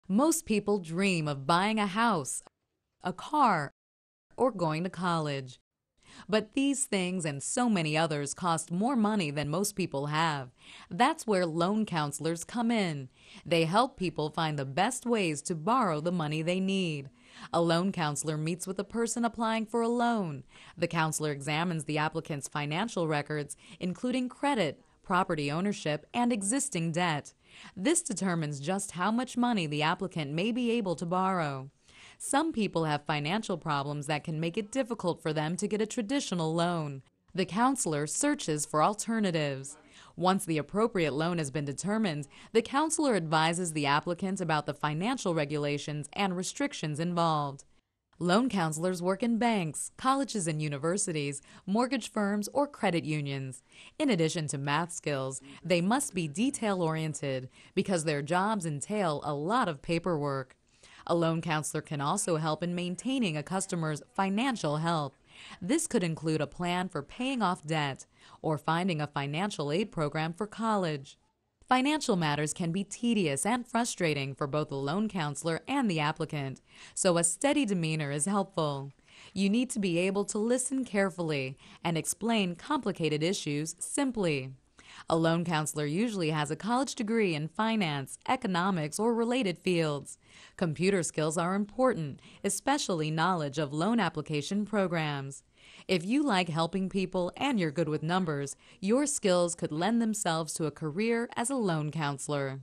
Most people dream of buying a house, a car, or going to college. But these things and so many others cost more money than most people have. That's where loan counselors come in. They help people find the best ways to borrow the money they need. A loan counselor meets with a person applying for a loan. The counselor examines the applicant's financial records, including credit, property ownership, and existing debt. This determines just how much money the applicant may be able to borrow. Some people have financial problems that can make it difficult for them to get a traditional loan. The counselor searches for alternatives. Once the appropriate loan has been determined, the counselor advises the applicant about the financial regulations and restrictions involved. Loan counselors work in banks, colleges and universities, mortgage firms, or credit unions. In addition to math skills, they must be detail-oriented because their jobs entail a lot of paperwork. A loan counselor can also help in maintaining a customer's financial health. This could include a plan for paying off debt or finding a financial aid program for college. Financial matters can be tedious and frustrating for both the loan counselor and the applicant, so a steady demeanor is helpful. You need to be able to listen carefully and explain complicated issues simply. A loan counselor usually has a college degree in finance, economics, or related fields. Computer skills are important, especially knowledge of loan application programs. If you like helping people and you're good with numbers, your skills could lend themselves to a career as a loan counselor.